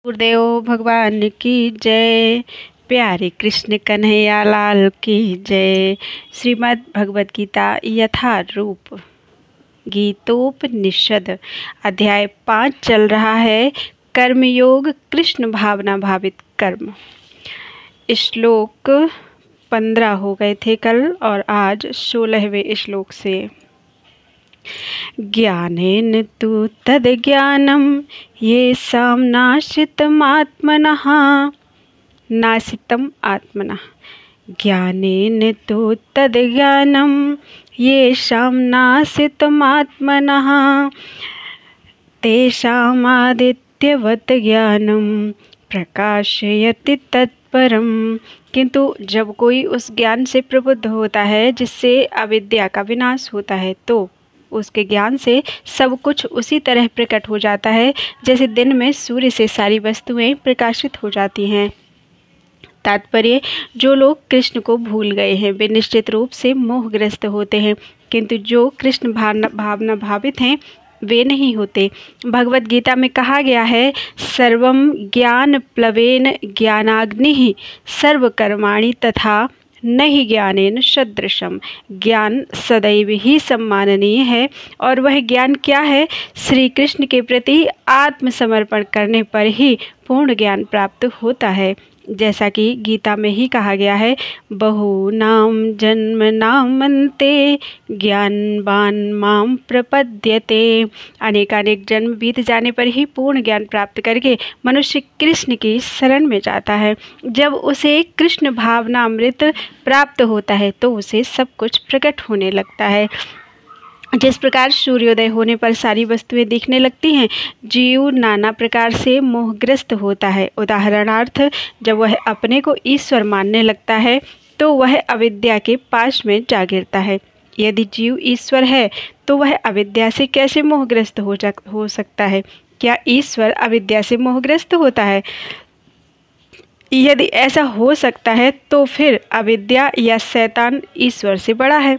गुरुदेव भगवान की जय। प्यारे कृष्ण कन्हैया लाल की जय। श्रीमद् भगवद गीता यथारूप गीतोपनिषद अध्याय 5 चल रहा है। कर्मयोग कृष्ण भावना भावित कर्म। श्लोक 15 हो गए थे कल और आज 16वें श्लोक से। ज्ञानेन तु तद्ज्ञानं येषां नाशितमात्मनः नाशितम् आत्मनः। ज्ञानेन तु तद्ज्ञानं येषां नाशितमात्मनः तेषामादित्यवत् ज्ञानं प्रकाशयति तत्परम। किंतु जब कोई उस ज्ञान से प्रबुद्ध होता है जिससे अविद्या का विनाश होता है तो उसके ज्ञान से सब कुछ उसी तरह प्रकट हो जाता है जैसे दिन में सूर्य से सारी वस्तुएं प्रकाशित हो जाती हैं। तात्पर्य, जो लोग कृष्ण को भूल गए हैं वे निश्चित रूप से मोहग्रस्त होते हैं, किंतु जो कृष्ण भावना भावित हैं वे नहीं होते। भगवद गीता में कहा गया है, सर्वं ज्ञान प्लवेन ज्ञानाग्निः सर्वकर्माणि तथा न ही ज्ञानेन सदृशम। ज्ञान सदैव ही सम्माननीय है और वह ज्ञान क्या है? श्री कृष्ण के प्रति आत्मसमर्पण करने पर ही पूर्ण ज्ञान प्राप्त होता है। जैसा कि गीता में ही कहा गया है, बहूनां जन्मनामन्ते ज्ञानवान माम प्रपद्यते। अनेकानेक जन्म बीत जाने पर ही पूर्ण ज्ञान प्राप्त करके मनुष्य कृष्ण की शरण में जाता है। जब उसे कृष्ण भावनामृत प्राप्त होता है तो उसे सब कुछ प्रकट होने लगता है। जिस प्रकार सूर्योदय होने पर सारी वस्तुएं दिखने लगती हैं, जीव नाना प्रकार से मोहग्रस्त होता है। उदाहरणार्थ, जब वह अपने को ईश्वर मानने लगता है तो वह अविद्या के पाश में जा गिरता है। यदि जीव ईश्वर है तो वह अविद्या से कैसे मोहग्रस्त हो सकता है? क्या ईश्वर अविद्या से मोहग्रस्त होता है? यदि ऐसा हो सकता है तो फिर अविद्या या शैतान ईश्वर से बड़ा है।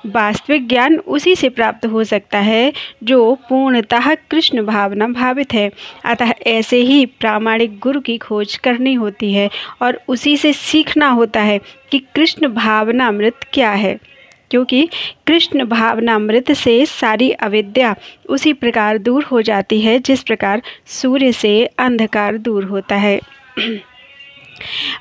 वास्तविक ज्ञान उसी से प्राप्त हो सकता है जो पूर्णतः कृष्ण भावना भावित है। अतः ऐसे ही प्रामाणिक गुरु की खोज करनी होती है और उसी से सीखना होता है कि कृष्ण भावनामृत क्या है, क्योंकि कृष्ण भावनामृत से सारी अविद्या उसी प्रकार दूर हो जाती है जिस प्रकार सूर्य से अंधकार दूर होता है।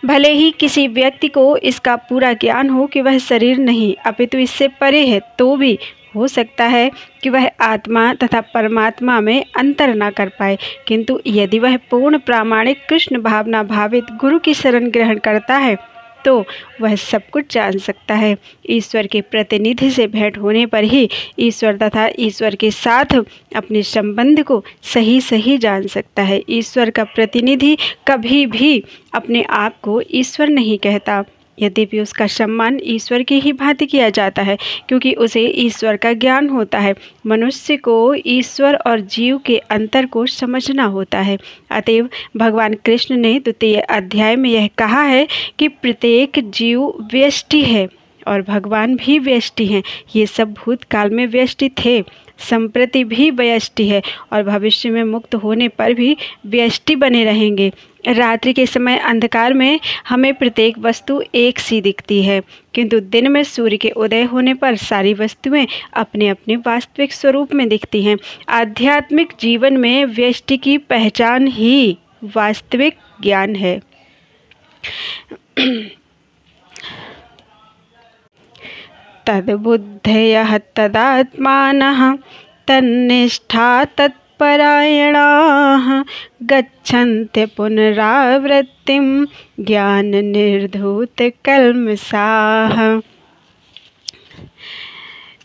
भले ही किसी व्यक्ति को इसका पूरा ज्ञान हो कि वह शरीर नहीं अपितु इससे परे है, तो भी हो सकता है कि वह आत्मा तथा परमात्मा में अंतर न कर पाए। किंतु यदि वह पूर्ण प्रामाणिक कृष्ण भावना भावित गुरु की शरण ग्रहण करता है तो वह सब कुछ जान सकता है। ईश्वर के प्रतिनिधि से भेंट होने पर ही ईश्वर तथा ईश्वर के साथ अपने संबंध को सही जान सकता है। ईश्वर का प्रतिनिधि कभी भी अपने आप को ईश्वर नहीं कहता, यद्यपि उसका सम्मान ईश्वर की ही भांति किया जाता है क्योंकि उसे ईश्वर का ज्ञान होता है। मनुष्य को ईश्वर और जीव के अंतर को समझना होता है। अतएव भगवान कृष्ण ने 2 अध्याय में यह कहा है कि प्रत्येक जीव व्यष्टि है और भगवान भी व्यष्टि हैं। ये सब भूतकाल में व्यष्टि थे, संप्रति भी व्यष्टि है और भविष्य में मुक्त होने पर भी व्यष्टि बने रहेंगे। रात्रि के समय अंधकार में हमें प्रत्येक वस्तु एक सी दिखती है, किंतु दिन में सूर्य के उदय होने पर सारी वस्तुएं अपने अपने वास्तविक स्वरूप में दिखती हैं। आध्यात्मिक जीवन में व्यष्टि की पहचान ही वास्तविक ज्ञान है। तद्बुद्धयः तदात्मानः तन्निष्ठा तत्परायणाः गच्छन्ति पुनरावृत्तिं ज्ञाननिर्धूतकल्मषाः।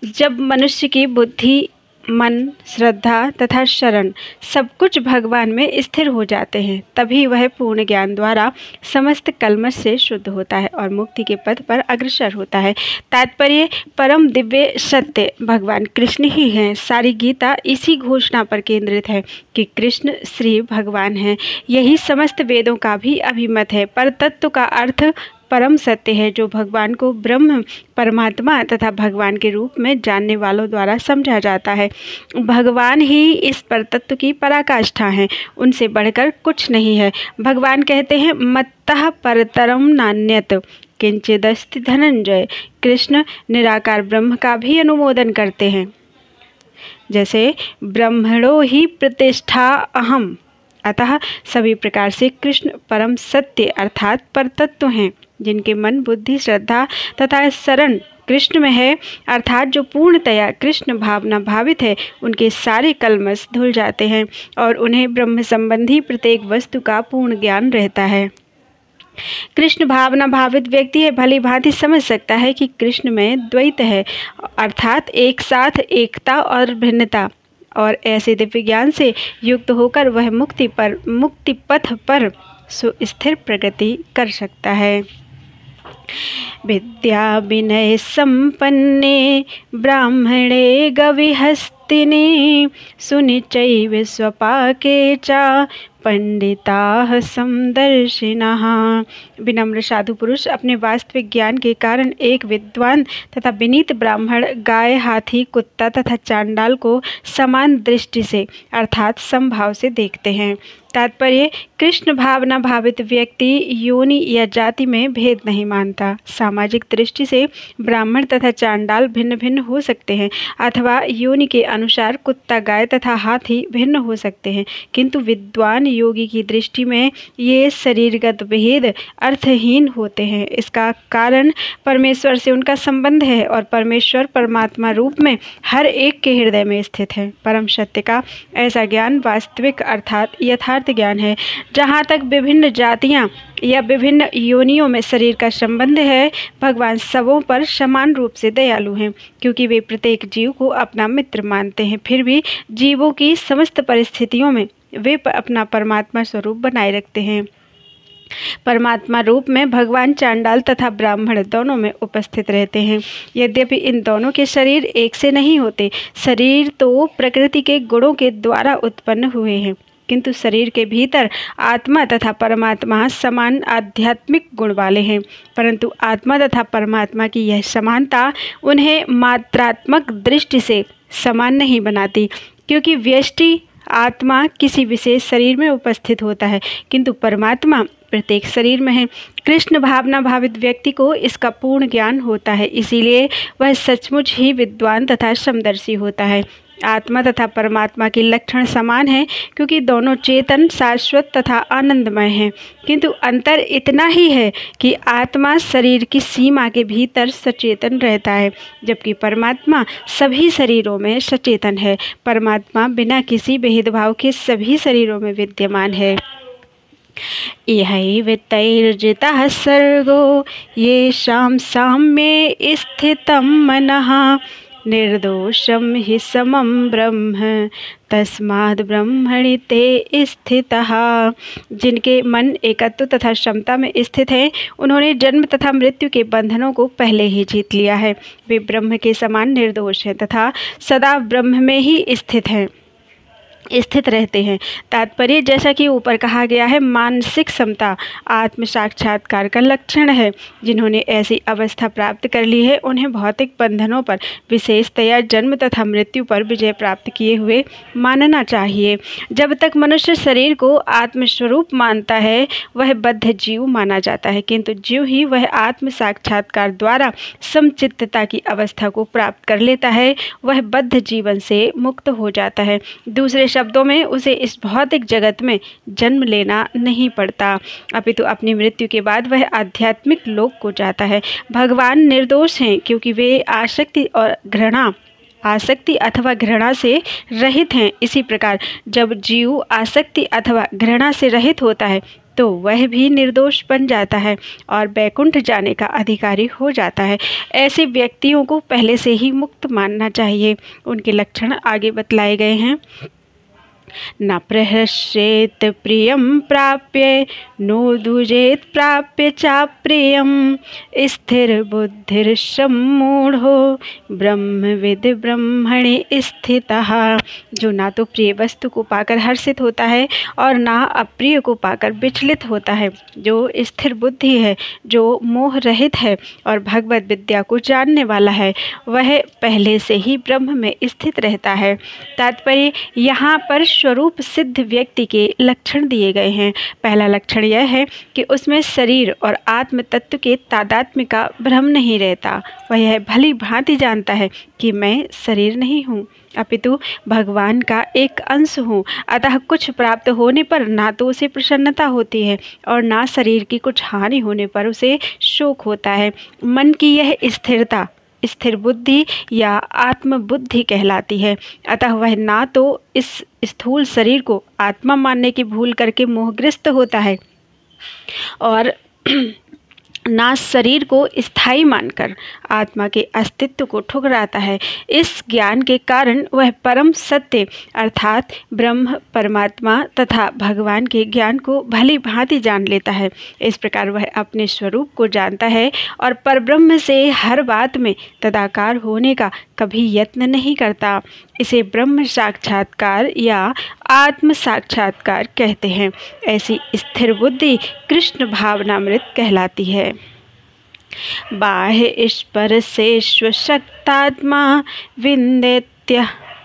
जब मनुष्य की बुद्धि, मन, श्रद्धा तथा शरण सब कुछ भगवान में स्थिर हो जाते हैं तभी वह पूर्ण ज्ञान द्वारा समस्त कल्मश से शुद्ध होता है और मुक्ति के पथ पर अग्रसर होता है। तात्पर्य, परम दिव्य सत्य भगवान कृष्ण ही हैं। सारी गीता इसी घोषणा पर केंद्रित है कि कृष्ण श्री भगवान हैं। यही समस्त वेदों का भी अभिमत है। पर तत्व का अर्थ परम सत्य है जो भगवान को ब्रह्म, परमात्मा तथा भगवान के रूप में जानने वालों द्वारा समझा जाता है। भगवान ही इस परतत्व की पराकाष्ठा हैं, उनसे बढ़कर कुछ नहीं है। भगवान कहते हैं मत्तः परतरम नान्यत किंचिदस्ति धनंजय। कृष्ण निराकार ब्रह्म का भी अनुमोदन करते हैं, जैसे ब्रह्मणो ही प्रतिष्ठा अहम। अतः सभी प्रकार से कृष्ण परम सत्य अर्थात परतत्व हैं, जिनके मन, बुद्धि, श्रद्धा तथा शरण कृष्ण में है, अर्थात जो पूर्णतया कृष्ण भावना भावित है, उनके सारे कलमश धुल जाते हैं और उन्हें ब्रह्म संबंधी प्रत्येक वस्तु का पूर्ण ज्ञान रहता है। कृष्ण भावना भावित व्यक्ति है भली भांति समझ सकता है कि कृष्ण में द्वैत है, अर्थात एक साथ एकता और भिन्नता, और ऐसे दिव्य ज्ञान से युक्त होकर वह मुक्ति पथ पर सुस्थिर प्रगति कर सकता है। विद्या विनय संपन्ने ब्राह्मणे गविहस्तिनि सुनिचैव स्वपाके च पंडिताः समदर्शिनः। विनम्र साधु पुरुष अपने वास्तविक ज्ञान के कारण एक विद्वान तथा विनीत ब्राह्मण गाय, हाथी, कुत्ता तथा चांडाल को समान दृष्टि से अर्थात समभाव से देखते हैं। तात्पर्य, कृष्ण भावना भावित व्यक्ति योनि या जाति में भेद नहीं मानता। सामाजिक दृष्टि से ब्राह्मण तथा चांडाल भिन्न भिन्न हो सकते हैं, अथवा योनि के अनुसार कुत्ता, गाय तथा हाथी भिन्न हो सकते हैं, किंतु विद्वान योगी की दृष्टि में ये शरीरगत भेद अर्थहीन होते हैं। इसका कारण परमेश्वर से उनका संबंध है और परमेश्वर परमात्मा रूप में हर एक के हृदय में स्थित है। परम सत्य का ऐसा ज्ञान वास्तविक अर्थात यथार्थ ज्ञान है। जहाँ तक विभिन्न जातियाँ या विभिन्न योनियों में शरीर का संबंध है, भगवान सबों पर समान रूप से दयालु हैं, क्योंकि वे प्रत्येक जीव को अपना मित्र मानते हैं। फिर भी जीवों की समस्त परिस्थितियों में वे अपना परमात्मा स्वरूप बनाए रखते हैं। परमात्मा रूप में भगवान चांडाल तथा ब्राह्मण दोनों में उपस्थित रहते हैं। यद्यपि इन दोनों के शरीर एक से नहीं होते, शरीर तो प्रकृति के गुणों के द्वारा उत्पन्न हुए हैं, किंतु शरीर के भीतर आत्मा तथा परमात्मा समान आध्यात्मिक गुण वाले हैं। परंतु आत्मा तथा परमात्मा की यह समानता उन्हें मात्रात्मक दृष्टि से समान नहीं बनाती, क्योंकि व्यष्टि आत्मा किसी विशेष शरीर में उपस्थित होता है, किंतु परमात्मा प्रत्येक शरीर में है। कृष्ण भावना भावित व्यक्ति को इसका पूर्ण ज्ञान होता है, इसीलिए वह सचमुच ही विद्वान तथा समदर्शी होता है। आत्मा तथा परमात्मा की लक्षण समान है, क्योंकि दोनों चेतन, शाश्वत तथा आनंदमय हैं, किंतु अंतर इतना ही है कि आत्मा शरीर की सीमा के भीतर सचेतन रहता है, जबकि परमात्मा सभी शरीरों में सचेतन है। परमात्मा बिना किसी भेदभाव के सभी शरीरों में विद्यमान है। इहैवतैर्जितः सर्गो येषां साम्ये स्थितं मनः निर्दोषं हि समं ब्रह्म तस्माद् ब्रह्मणि ते स्थितः। जिनके मन एकत्व तथा क्षमता में स्थित हैं, उन्होंने जन्म तथा मृत्यु के बंधनों को पहले ही जीत लिया है। वे ब्रह्म के समान निर्दोष हैं तथा सदा ब्रह्म में ही स्थित रहते हैं। तात्पर्य, जैसा कि ऊपर कहा गया है, मानसिक समता आत्म साक्षात्कार का लक्षण है। जिन्होंने ऐसी अवस्था प्राप्त कर ली है, उन्हें भौतिक बंधनों पर, विशेषतया जन्म तथा मृत्यु पर विजय प्राप्त किए हुए मानना चाहिए। जब तक मनुष्य शरीर को आत्मस्वरूप मानता है, वह बद्ध जीव माना जाता है, किंतु जीव ही वह आत्म साक्षात्कार द्वारा समचित्तता की अवस्था को प्राप्त कर लेता है, वह बद्ध जीवन से मुक्त हो जाता है। दूसरे शब्दों में उसे इस भौतिक जगत में जन्म लेना नहीं पड़ता, अपितु अपनी मृत्यु के बाद वह आध्यात्मिक लोक को जाता है। भगवान निर्दोष हैं, क्योंकि वे आसक्ति अथवा घृणा से रहित हैं। इसी प्रकार जब जीव आसक्ति अथवा घृणा से रहित होता है, तो वह भी निर्दोष बन जाता है और बैकुंठ जाने का अधिकारी हो जाता है। ऐसे व्यक्तियों को पहले से ही मुक्त मानना चाहिए। उनके लक्षण आगे बतलाए गए हैं। न प्रहस्येत प्रियं प्राप्य नोदुजेत प्राप्य चाप्रियं स्थिरबुद्धिर्सम्मूढ़ो ब्रह्मविद ब्रह्मणि स्थितः। जो ना तो प्रिय वस्तु को पाकर हर्षित होता है और ना अप्रिय को पाकर विचलित होता है, जो स्थिर बुद्धि है, जो मोह रहित है और भगवत विद्या को जानने वाला है, वह पहले से ही ब्रह्म में स्थित रहता है। तात्पर्य यहाँ पर स्वरूप सिद्ध व्यक्ति के लक्षण दिए गए हैं। पहला लक्षण यह है कि उसमें शरीर और आत्म तत्व के तादात्म्य का भ्रम नहीं रहता। वह यह भली भांति जानता है कि मैं शरीर नहीं हूँ, अपितु भगवान का एक अंश हूँ। अतः कुछ प्राप्त होने पर ना तो उसे प्रसन्नता होती है और ना शरीर की कुछ हानि होने पर उसे शोक होता है। मन की यह स्थिरता स्थिर बुद्धि या आत्मबुद्धि कहलाती है। अतः वह ना तो इस स्थूल शरीर को आत्मा मानने की भूल करके मोहग्रस्त होता है और ना शरीर को स्थायी मानकर आत्मा के अस्तित्व को ठुकराता है। इस ज्ञान के कारण वह परम सत्य अर्थात ब्रह्म, परमात्मा तथा भगवान के ज्ञान को भली भांति जान लेता है। इस प्रकार वह अपने स्वरूप को जानता है और परब्रह्म से हर बात में तदाकार होने का कभी यत्न नहीं करता। इसे ब्रह्म साक्षात्कार या आत्म साक्षात्कार कहते हैं। ऐसी स्थिर बुद्धि कृष्ण भावनामृत कहलाती है। बाह्य स्पर्शेष्वशक्तात्मा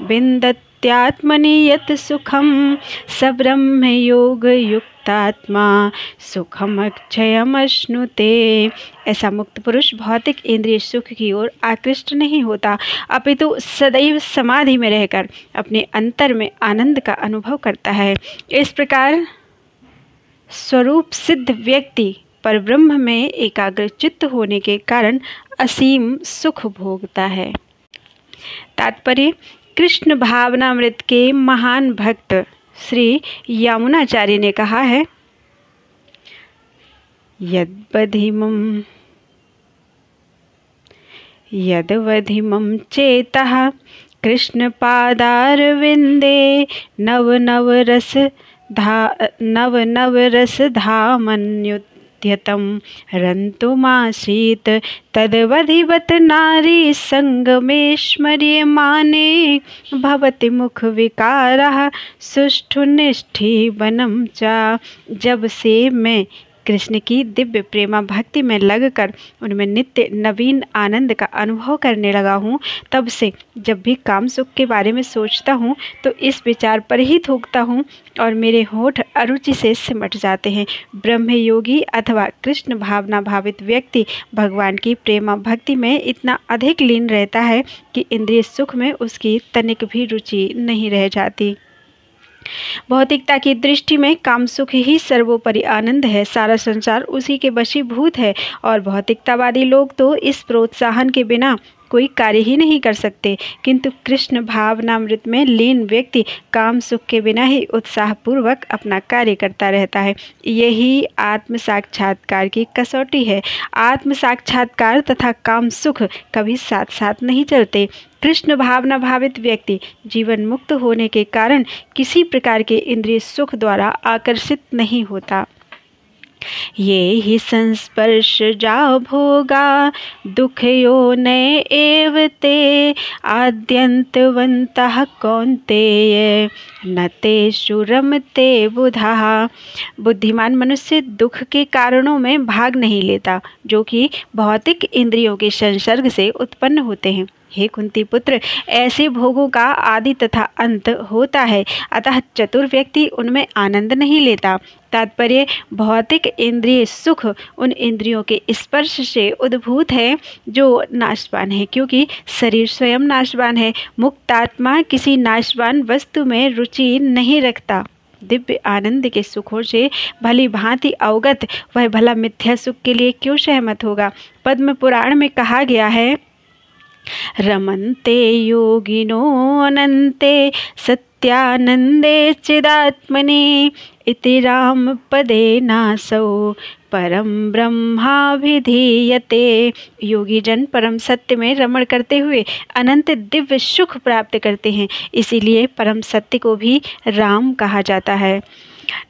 विन्दत्यात्मनि यत् सुखं स ब्रह्म योग युक्तात्मा सुखमक्षयमश्नुते। ऐसा मुक्त पुरुष भौतिक इंद्रिय सुख की ओर आकृष्ट नहीं होता, अपितु सदैव समाधि में रहकर अपने अंतर में आनंद का अनुभव करता है। इस प्रकार स्वरूप सिद्ध व्यक्ति परब्रह्म में एकाग्र चित्त होने के कारण असीम सुख भोगता है। तात्पर्य कृष्ण भावनामृत के महान भक्त श्री यमुनाचार्य ने कहा है, यद्वधिमं चेतः कृष्ण पादारविंदे नव नव रस धामन्युद्यतं रन्तुमासीत् तदवधिवत नारी संगमेश्वर्यमाने भवति मुख विकारः सुष्ठुनिष्ठीवनं च। जब से मैं कृष्ण की दिव्य प्रेमा भक्ति में लगकर उनमें नित्य नवीन आनंद का अनुभव करने लगा हूँ, तब से जब भी काम सुख के बारे में सोचता हूँ तो इस विचार पर ही थूकता हूँ और मेरे होठ अरुचि से सिमट जाते हैं। ब्रह्मयोगी अथवा कृष्ण भावना भावित व्यक्ति भगवान की प्रेमा भक्ति में इतना अधिक लीन रहता है कि इंद्रिय सुख में उसकी तनिक भी रुचि नहीं रह जाती। भौतिकता की दृष्टि में काम सुख ही सर्वोपरि आनंद है, सारा संसार उसी के वशीभूत है और भौतिकतावादी लोग तो इस प्रोत्साहन के बिना कोई कार्य ही नहीं कर सकते। किंतु कृष्ण भावनामृत में लीन व्यक्ति काम सुख के बिना ही उत्साहपूर्वक अपना कार्य करता रहता है। यही आत्म साक्षात्कार की कसौटी है। आत्म साक्षात्कार तथा काम सुख कभी साथ साथ नहीं चलते। कृष्ण भावना भावित व्यक्ति जीवन मुक्त होने के कारण किसी प्रकार के इंद्रिय सुख द्वारा आकर्षित नहीं होता। ये ही संस्पर्श जा भोगा दुखयो नये एव ते आद्यन्तवन्तः कौन्तेय न तेषु रमते बुधा। बुद्धिमान मनुष्य दुख के कारणों में भाग नहीं लेता जो कि भौतिक इंद्रियों के संसर्ग से उत्पन्न होते हैं। हे कुंती पुत्र, ऐसे भोगों का आदि तथा अंत होता है, अतः चतुर व्यक्ति उनमें आनंद नहीं लेता। तात्पर्य भौतिक इंद्रिय सुख उन इंद्रियों के स्पर्श से उद्भूत है जो नाशवान है, क्योंकि शरीर स्वयं नाशवान है। मुक्तात्मा किसी नाशवान वस्तु में रुचि नहीं रखता। दिव्य आनंद के सुखों से भली भांति अवगत वह भला मिथ्या सुख के लिए क्यों सहमत होगा। पद्म पुराण में कहा गया है, रमन्ते योगिनो अनन्ते सत्य नित्यानंदे चिदात्मने इति राम पदे नासौ परम ब्रह्माभिधीयते। योगी जन परम सत्य में रमण करते हुए अनंत दिव्य सुख प्राप्त करते हैं, इसीलिए परम सत्य को भी राम कहा जाता है।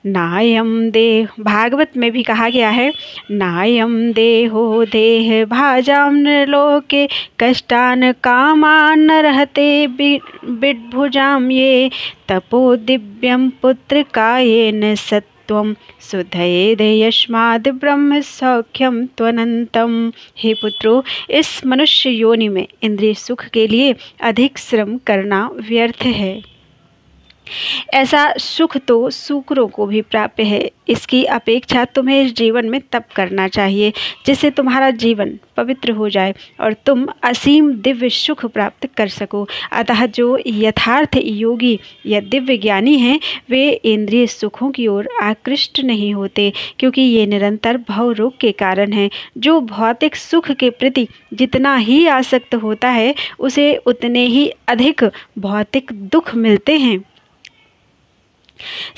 नायम देह, भागवत में भी कहा गया है, नायम देहो देह भाजाम नृलोके कष्टान कामान न रहते बिड्भुजाम ये तपो दिव्यम पुत्र कायेन सत्वम सुधयेद यस्माद् ब्रह्म सौख्यम त्वनंतम। हे पुत्रो, इस मनुष्य योनि में इंद्रिय सुख के लिए अधिक श्रम करना व्यर्थ है। ऐसा सुख तो सूकरों को भी प्राप्य है। इसकी अपेक्षा तुम्हें इस जीवन में तप करना चाहिए, जिससे तुम्हारा जीवन पवित्र हो जाए और तुम असीम दिव्य सुख प्राप्त कर सको। अतः जो यथार्थ योगी या दिव्य ज्ञानी हैं, वे इंद्रिय सुखों की ओर आकृष्ट नहीं होते, क्योंकि ये निरंतर भव रोग के कारण हैं। जो भौतिक सुख के प्रति जितना ही आसक्त होता है, उसे उतने ही अधिक भौतिक दुख मिलते हैं।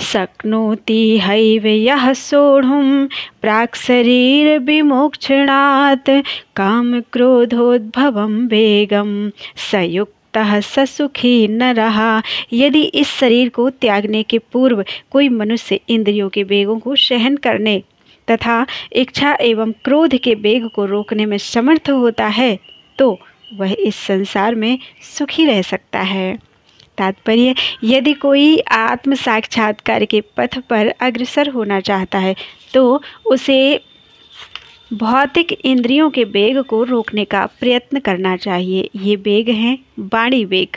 शक्नोति हैव यः सोढुं प्राक् शरीर विमोक्षणात् काम क्रोधोद्भवं वेगं सयुक्तः स सुखी नरः। यदि इस शरीर को त्यागने के पूर्व कोई मनुष्य इंद्रियों के वेगों को सहन करने तथा इच्छा एवं क्रोध के वेग को रोकने में समर्थ होता है, तो वह इस संसार में सुखी रह सकता है। तात्पर्य, यदि कोई आत्म साक्षात्कार के पथ पर अग्रसर होना चाहता है, तो उसे भौतिक इंद्रियों के वेग को रोकने का प्रयत्न करना चाहिए। ये वेग हैं वाणी वेग,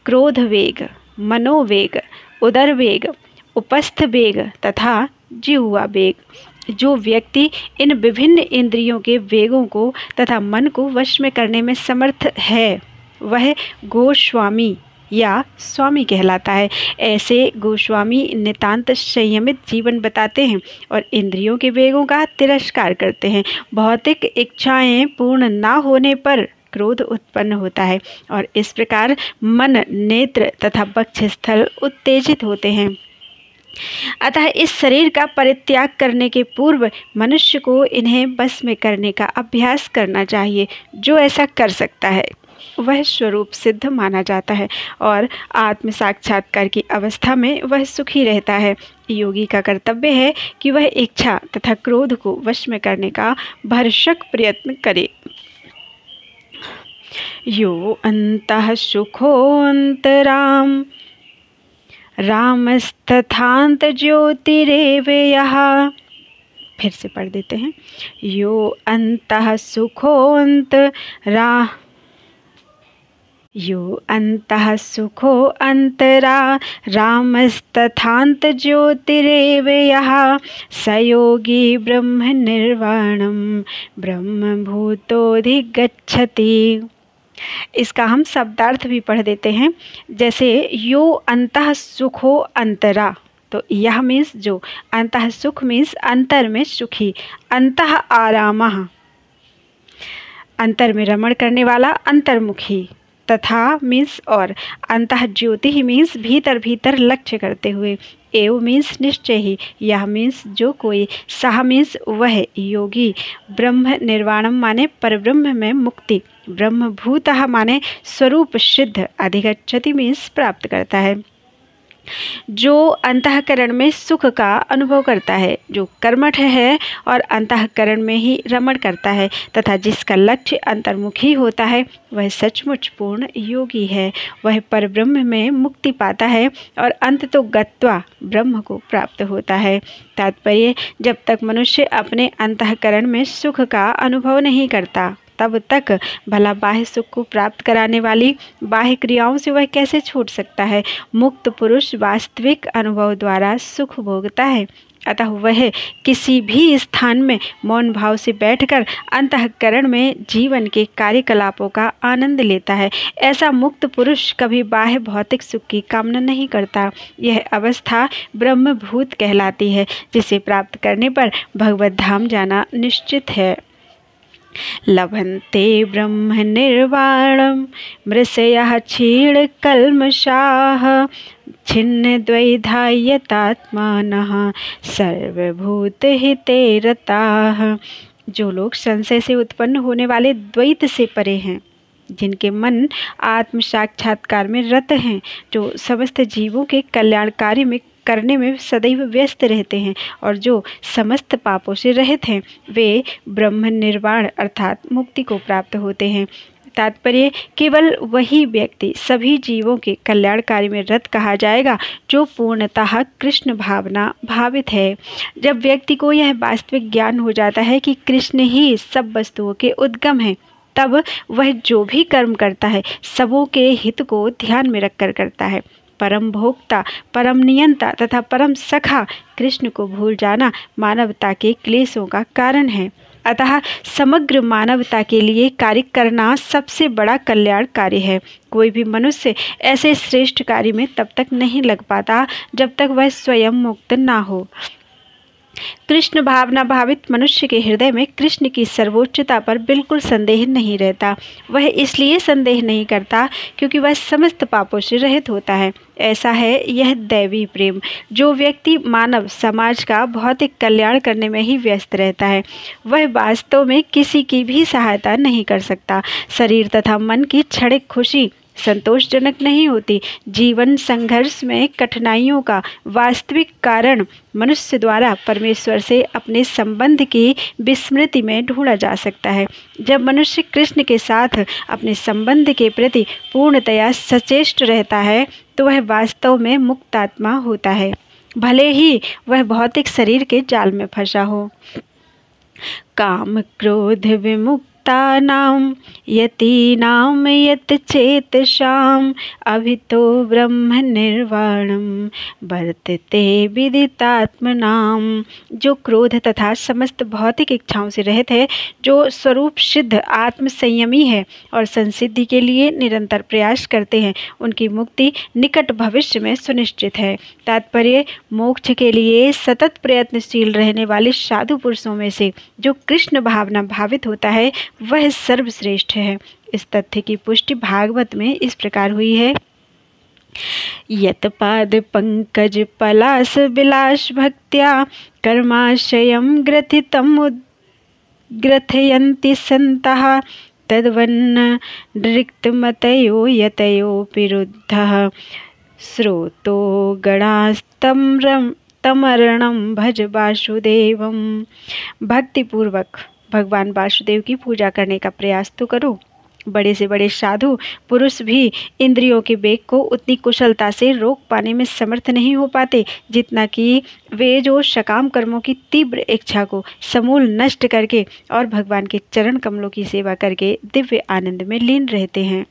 क्रोध वेग, मनोवेग, उदर वेग, उपस्थ वेग तथा जिह्वा वेग। जो व्यक्ति इन विभिन्न इंद्रियों के वेगों को तथा मन को वश में करने में समर्थ है, वह गोस्वामी या स्वामी कहलाता है। ऐसे गोस्वामी नितांत संयमित जीवन बताते हैं और इंद्रियों के वेगों का तिरस्कार करते हैं। भौतिक इच्छाएं पूर्ण ना होने पर क्रोध उत्पन्न होता है और इस प्रकार मन, नेत्र तथा वक्षस्थल उत्तेजित होते हैं। अतः इस शरीर का परित्याग करने के पूर्व मनुष्य को इन्हें बस में करने का अभ्यास करना चाहिए। जो ऐसा कर सकता है वह स्वरूप सिद्ध माना जाता है और आत्म साक्षात्कार की अवस्था में वह सुखी रहता है। योगी का कर्तव्य है कि वह इच्छा तथा क्रोध को वश में करने का भरसक प्रयत्न करे। यो अंतः सुखोऽन्तराम रामस्तथान्त ज्योतिरेव यः। फिर से पढ़ देते हैं। यो अंतः सुखोऽन्तरा यो अंतः सुखो अंतरा रामस्तथान्त ज्योतिरेव यः स योगी ब्रह्म निर्वाणं ब्रह्मभूतोऽधिगच्छति। इसका हम शब्दार्थ भी पढ़ देते हैं। जैसे यो अंतः सुखो अंतरा, तो यह मीन्स जो अंतः सुख मीन्स अंतर में सुखी, अंतः आरामः अंतर में रमण करने वाला, अंतर्मुखी, तथा मीन्स और, अंतः ज्योति ही मीन्स भीतर भीतर लक्ष्य करते हुए, एव मीन्स निश्चय ही, यह मीन्स जो कोई, सह मीन्स वह योगी, ब्रह्म निर्वाणम माने परब्रह्म में मुक्ति, ब्रह्मभूतः माने स्वरूप सिद्ध, अधिगच्छति मीन्स प्राप्त करता है। जो अंतःकरण में सुख का अनुभव करता है, जो कर्मठ है और अंतःकरण में ही रमण करता है तथा जिसका लक्ष्य अंतर्मुखी होता है, वह सचमुच पूर्ण योगी है। वह परब्रह्म में मुक्ति पाता है और अंत तो गत्वा ब्रह्म को प्राप्त होता है। तात्पर्य, जब तक मनुष्य अपने अंतःकरण में सुख का अनुभव नहीं करता, तब तक भला बाह्य सुख को प्राप्त कराने वाली बाह्य क्रियाओं से वह कैसे छूट सकता है। मुक्त पुरुष वास्तविक अनुभव द्वारा सुख भोगता है। अतः वह किसी भी स्थान में मौन भाव से बैठकर अंतःकरण में जीवन के कार्यकलापों का आनंद लेता है। ऐसा मुक्त पुरुष कभी बाह्य भौतिक सुख की कामना नहीं करता। यह अवस्था ब्रह्मभूत कहलाती है, जिसे प्राप्त करने पर भगवत धाम जाना निश्चित है। लभन्ते ब्रह्म निर्वाणं मृषयः क्षीणकल्मषाः छिन्नद्वैधायतात्मानः सर्वभूतहिते रताः। जो लोग संशय से उत्पन्न होने वाले द्वैत से परे हैं, जिनके मन आत्म साक्षात्कार में रत हैं, जो समस्त जीवों के कल्याणकारी में करने में सदैव व्यस्त रहते हैं और जो समस्त पापों से रहित हैं, वे ब्रह्म निर्वाण अर्थात मुक्ति को प्राप्त होते हैं। तात्पर्य, केवल वही व्यक्ति सभी जीवों के कल्याणकारी में रत कहा जाएगा जो पूर्णतः कृष्ण भावना भावित है। जब व्यक्ति को यह वास्तविक ज्ञान हो जाता है कि कृष्ण ही सब वस्तुओं के उद्गम हैं, तब वह जो भी कर्म करता है सबों के हित को ध्यान में रखकर करता है। परम भोक्ता, परम नियंता तथा परम सखा कृष्ण को भूल जाना मानवता के क्लेशों का कारण है। अतः समग्र मानवता के लिए कार्य करना सबसे बड़ा कल्याण कार्य है। कोई भी मनुष्य ऐसे श्रेष्ठ कार्य में तब तक नहीं लग पाता जब तक वह स्वयं मुक्त ना हो। कृष्ण भावना भावित मनुष्य के हृदय में कृष्ण की सर्वोच्चता पर बिल्कुल संदेह नहीं रहता। वह इसलिए संदेह नहीं करता क्योंकि वह समस्त पापों से रहित होता है। ऐसा है यह दैवी प्रेम। जो व्यक्ति मानव समाज का भौतिक कल्याण करने में ही व्यस्त रहता है, वह वास्तव में किसी की भी सहायता नहीं कर सकता। शरीर तथा मन की क्षणिक खुशी संतोषजनक नहीं होती। जीवन संघर्ष में कठिनाइयों का वास्तविक कारण मनुष्य द्वारा परमेश्वर से अपने संबंध की विस्मृति में ढूंढा जा सकता है। जब मनुष्य कृष्ण के साथ अपने संबंध के प्रति पूर्णतया सचेष्ट रहता है तो वह वास्तव में मुक्तात्मा होता है, भले ही वह भौतिक शरीर के जाल में फंसा हो। काम क्रोध विमुक्त तानां यतीनां यत चेतसां अभितो ब्रह्म निर्वाणं वर्तते विदितात्मनां। जो क्रोध तथा समस्त भौतिक इच्छाओं से रहित है, जो स्वरूप सिद्ध आत्म संयमी है और संसिद्धि के लिए निरंतर प्रयास करते हैं, उनकी मुक्ति निकट भविष्य में सुनिश्चित है। तात्पर्य, मोक्ष के लिए सतत प्रयत्नशील रहने वाले साधु पुरुषों में से जो कृष्ण भावना भावित होता है वह सर्वश्रेष्ठ है। इस तथ्य की पुष्टि भागवत में इस प्रकार हुई है। यत पाद पंकज पलाश विलास भक्त्या कर्माशयम ग्रथितम ग्रथयन्ति संतः तद्वन्न रिक्तमतयो यतयो विरुद्धः स्रोतो गणास्तम्रम तमरणं भज वासुदेवम। भक्तिपूर्वक भगवान वासुदेव की पूजा करने का प्रयास तो करो। बड़े से बड़े साधु पुरुष भी इंद्रियों के वेग को उतनी कुशलता से रोक पाने में समर्थ नहीं हो पाते जितना कि वे जो सकाम कर्मों की तीव्र इच्छा को समूल नष्ट करके और भगवान के चरण कमलों की सेवा करके दिव्य आनंद में लीन रहते हैं।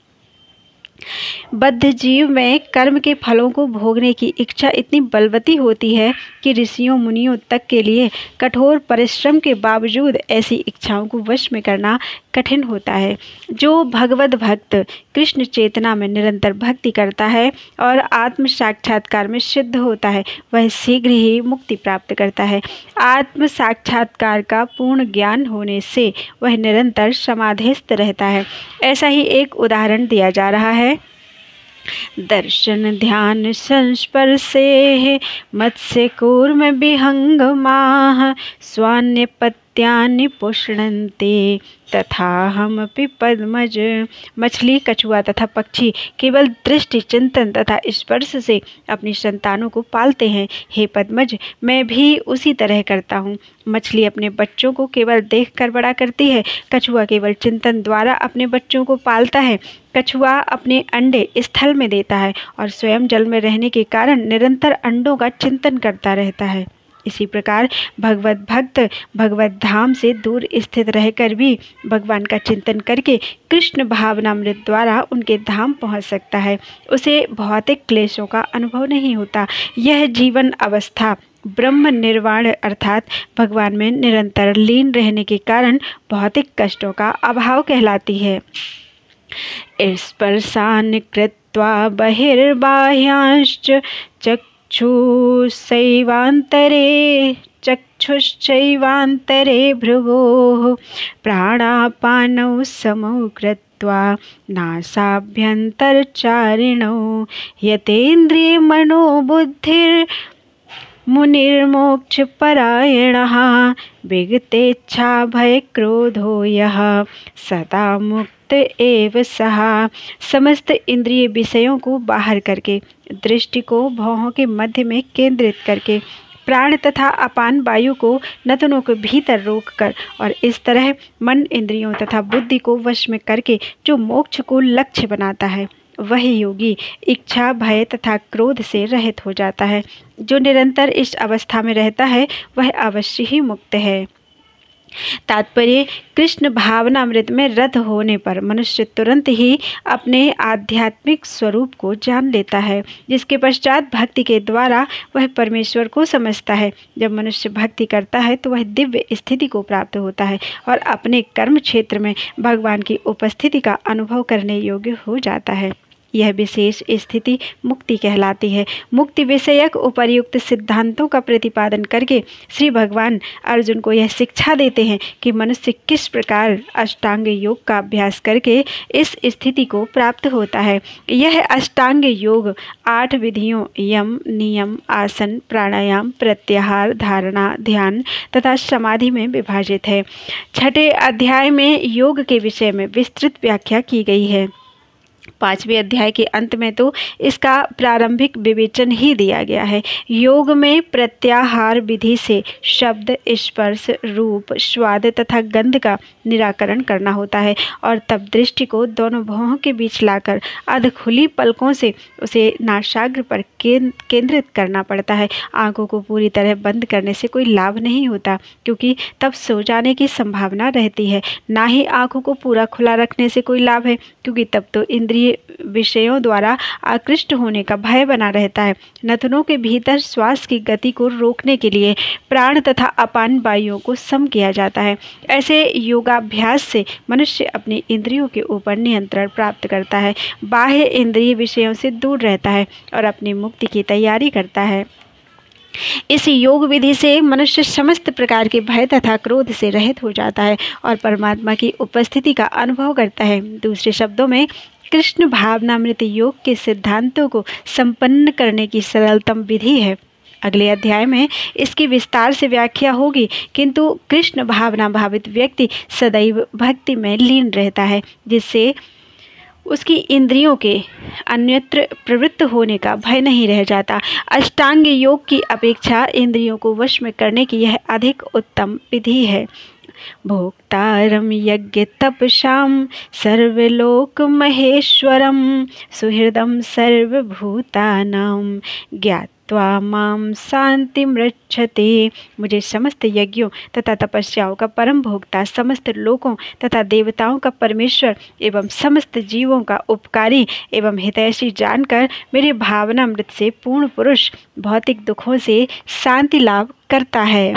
बद्ध जीव में कर्म के फलों को भोगने की इच्छा इतनी बलवती होती है कि ऋषियों मुनियों तक के लिए कठोर परिश्रम के बावजूद ऐसी इच्छाओं को वश में करना कठिन होता है। जो भगवत भक्त कृष्ण चेतना में निरंतर भक्ति करता है और आत्म साक्षात्कार में सिद्ध होता है, वह शीघ्र ही मुक्ति प्राप्त करता है। आत्म साक्षात्कार का पूर्ण ज्ञान होने से वह निरंतर समाधिस्थ रहता है। ऐसा ही एक उदाहरण दिया जा रहा है। दर्शन ध्यान संस्पर्शे मत्स्य कूर्म विहंगमाः स्वान्यपत्यानि पुष्णन्ते तथा हमपि पद्मज। मछली, कछुआ तथा पक्षी केवल दृष्टि, चिंतन तथा स्पर्श से अपनी संतानों को पालते हैं। हे पद्मज, मैं भी उसी तरह करता हूँ। मछली अपने बच्चों को केवल देखकर बड़ा करती है, कछुआ केवल चिंतन द्वारा अपने बच्चों को पालता है। कछुआ अपने अंडे स्थल में देता है और स्वयं जल में रहने के कारण निरंतर अंडों का चिंतन करता रहता है। इसी प्रकार भगवत भक्त भगवत धाम से दूर स्थित रहकर भी भगवान का चिंतन करके कृष्ण भावनामृत द्वारा उनके धाम पहुंच सकता है। उसे भौतिक क्लेशों का अनुभव नहीं होता। यह जीवन अवस्था ब्रह्म निर्वाण अर्थात भगवान में निरंतर लीन रहने के कारण भौतिक कष्टों का अभाव कहलाती है। स्पर्शान् कृत्वा बहिर्बाह्यांश्च चक्षुषैवान्तरे चक्षुश्चैवान्तरे भ्रुवोः प्राणापानौ समौ कृत्वा नासाभ्यन्तरचारिणौ यतेन्द्रिये मनोबुद्धिर्मुनिर्मोक्षपरायणः विगतेच्छा भयक्रोधो यः सदा मुक्त एव सः। समस्त इंद्रिय विषयों को बाहर करके, दृष्टि को भौहों के मध्य में केंद्रित करके, प्राण तथा अपान वायु को नथनों के भीतर रोककर और इस तरह मन इंद्रियों तथा बुद्धि को वश में करके जो मोक्ष को लक्ष्य बनाता है, वही योगी इच्छा भय तथा क्रोध से रहित हो जाता है। जो निरंतर इस अवस्था में रहता है वह अवश्य ही मुक्त है। तात्पर्य, कृष्ण भावनामृत में रत होने पर मनुष्य तुरंत ही अपने आध्यात्मिक स्वरूप को जान लेता है, जिसके पश्चात भक्ति के द्वारा वह परमेश्वर को समझता है। जब मनुष्य भक्ति करता है तो वह दिव्य स्थिति को प्राप्त होता है और अपने कर्म क्षेत्र में भगवान की उपस्थिति का अनुभव करने योग्य हो जाता है। यह विशेष स्थिति मुक्ति कहलाती है। मुक्ति विषयक उपर्युक्त सिद्धांतों का प्रतिपादन करके श्री भगवान अर्जुन को यह शिक्षा देते हैं कि मनुष्य किस प्रकार अष्टांग योग का अभ्यास करके इस स्थिति को प्राप्त होता है। यह अष्टांग योग 8 विधियों यम, नियम, आसन, प्राणायाम, प्रत्याहार, धारणा, ध्यान तथा समाधि में विभाजित है। 6ठे अध्याय में योग के विषय में विस्तृत व्याख्या की गई है। 5वें अध्याय के अंत में तो इसका प्रारंभिक विवेचन ही दिया गया है। योग में प्रत्याहार विधि से शब्द, स्पर्श, रूप, स्वाद तथा गंध का निराकरण करना होता है और तब दृष्टि को दोनों भौहों के बीच लाकर अध खुली पलकों से उसे नासाग्र पर केंद्रित करना पड़ता है। आंखों को पूरी तरह बंद करने से कोई लाभ नहीं होता, क्योंकि तब सो जाने की संभावना रहती है। ना ही आंखों को पूरा खुला रखने से कोई लाभ है, क्योंकि तब तो इंद्रिय विषयों द्वारा आकृष्ट होने का भय बना रहता है। नथनों के भीतर श्वास की गति को रोकने के लिए प्राण तथा अपान वायुओं को सम किया जाता है। ऐसे योगाभ्यास से मनुष्य अपनी इंद्रियों के ऊपर नियंत्रण प्राप्त करता है, बाह्य इंद्रिय विषयों से दूर रहता है और अपनी मुक्ति की तैयारी करता है। इस योग विधि से मनुष्य समस्त प्रकार के भय तथा क्रोध से रहित हो जाता है और परमात्मा की उपस्थिति का अनुभव करता है। दूसरे शब्दों में कृष्ण भावनामृत योग के सिद्धांतों को संपन्न करने की सरलतम विधि है। अगले अध्याय में इसकी विस्तार से व्याख्या होगी, किंतु कृष्ण भावना भावित व्यक्ति सदैव भक्ति में लीन रहता है, जिससे उसकी इंद्रियों के अन्यत्र प्रवृत्त होने का भय नहीं रह जाता। अष्टांग योग की अपेक्षा इंद्रियों को वश में करने की यह अधिक उत्तम विधि है। भोक्तारं यज्ञ तपसां सर्वलोक महेश्वरं सुहृदं सर्वभूतानां ज्ञात्वा मां शान्तिमृच्छते। मुझे समस्त यज्ञों तथा तपस्याओं का परम भोक्ता, समस्त लोकों तथा देवताओं का परमेश्वर एवं समस्त जीवों का उपकारी एवं हितैषी जानकर मेरे भावनामृत से पूर्ण पुरुष भौतिक दुखों से शांति लाभ करता है।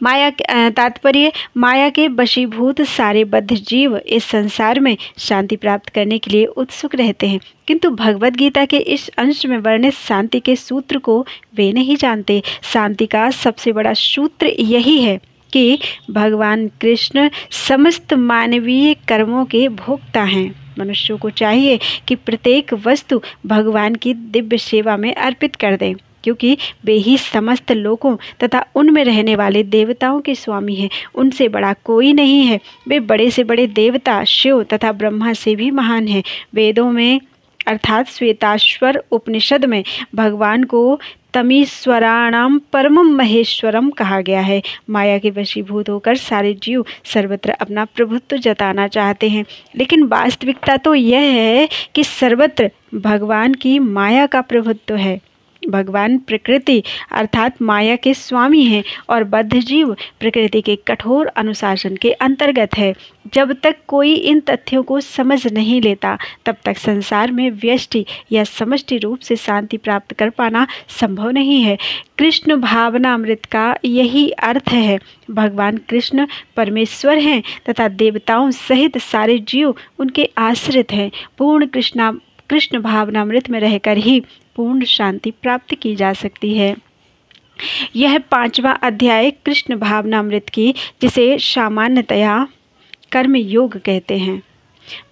माया तात्पर्य, माया के वशीभूत सारे बद्ध जीव इस संसार में शांति प्राप्त करने के लिए उत्सुक रहते हैं, किंतु भगवद गीता के इस अंश में वर्णित शांति के सूत्र को वे नहीं जानते। शांति का सबसे बड़ा सूत्र यही है कि भगवान कृष्ण समस्त मानवीय कर्मों के भोक्ता हैं। मनुष्यों को चाहिए कि प्रत्येक वस्तु भगवान की दिव्य सेवा में अर्पित कर दें, क्योंकि वे ही समस्त लोकों तथा उनमें रहने वाले देवताओं के स्वामी हैं। उनसे बड़ा कोई नहीं है। वे बड़े से बड़े देवता शिव तथा ब्रह्मा से भी महान हैं। वेदों में अर्थात श्वेताश्वर उपनिषद में भगवान को तमीश्वराणाम परमम महेश्वरम कहा गया है। माया के वशीभूत होकर सारे जीव सर्वत्र अपना प्रभुत्व जताना चाहते हैं, लेकिन वास्तविकता तो यह है कि सर्वत्र भगवान की माया का प्रभुत्व है। भगवान प्रकृति अर्थात माया के स्वामी हैं और बद्ध जीव प्रकृति के कठोर अनुशासन के अंतर्गत है। जब तक कोई इन तथ्यों को समझ नहीं लेता, तब तक संसार में व्यष्टि या समष्टि रूप से शांति प्राप्त कर पाना संभव नहीं है। कृष्ण भावनामृत का यही अर्थ है। भगवान कृष्ण परमेश्वर हैं तथा देवताओं सहित सारे जीव उनके आश्रित हैं। पूर्ण कृष्ण भावनामृत में रहकर ही पूर्ण शांति प्राप्त की जा सकती है। यह 5वां अध्याय कृष्ण भावनामृत की, जिसे सामान्यतया कर्म योग कहते हैं,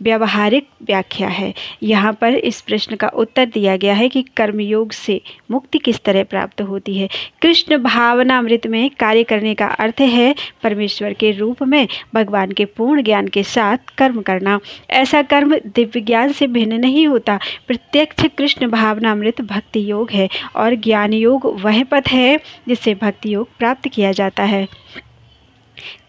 व्यावहारिक व्याख्या है। यहाँ पर इस प्रश्न का उत्तर दिया गया है कि कर्मयोग से मुक्ति किस तरह प्राप्त होती है। कृष्ण भावनामृत में कार्य करने का अर्थ है परमेश्वर के रूप में भगवान के पूर्ण ज्ञान के साथ कर्म करना। ऐसा कर्म दिव्य ज्ञान से भिन्न नहीं होता। प्रत्यक्ष कृष्ण भावनामृत भक्ति योग है और ज्ञान योग वह पथ है जिससे भक्ति योग प्राप्त किया जाता है।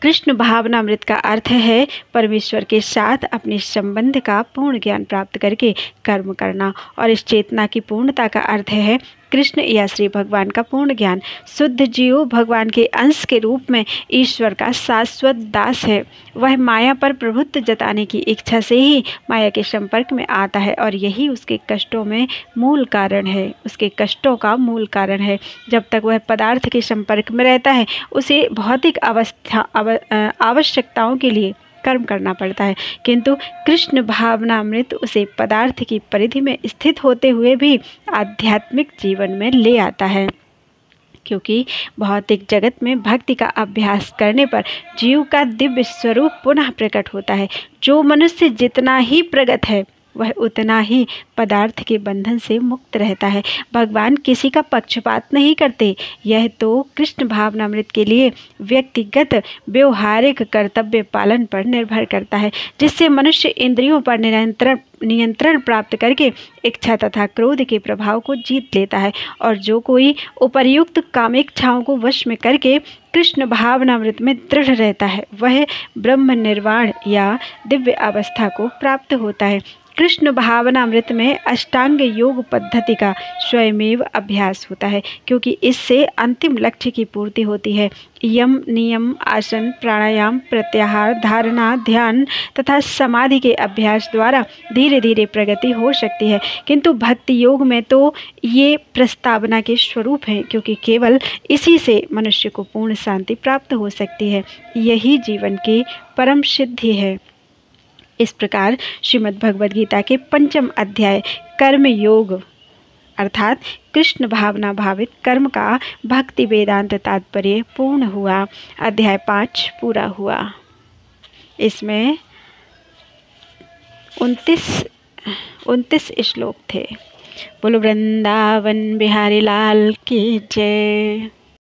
कृष्ण भावनामृत का अर्थ है परमेश्वर के साथ अपने संबंध का पूर्ण ज्ञान प्राप्त करके कर्म करना, और इस चेतना की पूर्णता का अर्थ है कृष्ण या श्री भगवान का पूर्ण ज्ञान। शुद्ध जीव भगवान के अंश के रूप में ईश्वर का शाश्वत दास है। वह माया पर प्रभुत्व जताने की इच्छा से ही माया के संपर्क में आता है और यही उसके कष्टों में मूल कारण है, उसके कष्टों का मूल कारण है। जब तक वह पदार्थ के संपर्क में रहता है उसे भौतिक आवश्यकताओं के लिए कर्म करना पड़ता है, किंतु कृष्ण भावनामृत उसे पदार्थ की परिधि में स्थित होते हुए भी आध्यात्मिक जीवन में ले आता है, क्योंकि भौतिक जगत में भक्ति का अभ्यास करने पर जीव का दिव्य स्वरूप पुनः प्रकट होता है। जो मनुष्य जितना ही प्रगत है वह उतना ही पदार्थ के बंधन से मुक्त रहता है। भगवान किसी का पक्षपात नहीं करते। यह तो कृष्ण भावनामृत के लिए व्यक्तिगत व्यवहारिक कर्तव्य पालन पर निर्भर करता है, जिससे मनुष्य इंद्रियों पर नियंत्रण प्राप्त करके इच्छा तथा क्रोध के प्रभाव को जीत लेता है, और जो कोई उपर्युक्त कामेच्छाओं को वश में करके कृष्ण भावनामृत में दृढ़ रहता है वह ब्रह्म निर्वाण या दिव्य अवस्था को प्राप्त होता है। कृष्ण भावनामृत में अष्टांग योग पद्धति का स्वयमेव अभ्यास होता है, क्योंकि इससे अंतिम लक्ष्य की पूर्ति होती है। यम, नियम, आसन, प्राणायाम, प्रत्याहार, धारणा, ध्यान तथा समाधि के अभ्यास द्वारा धीरे धीरे प्रगति हो सकती है, किंतु भक्ति योग में तो ये प्रस्तावना के स्वरूप हैं, क्योंकि केवल इसी से मनुष्य को पूर्ण शांति प्राप्त हो सकती है। यही जीवन की परम सिद्धि है। इस प्रकार श्रीमद् भगवद गीता के 5वें अध्याय कर्म योग अर्थात कृष्ण भावना भावित कर्म का भक्ति वेदांत तात्पर्य पूर्ण हुआ। अध्याय 5 पूरा हुआ। इसमें 29 श्लोक थे। बोलो वृंदावन बिहारी लाल की जय।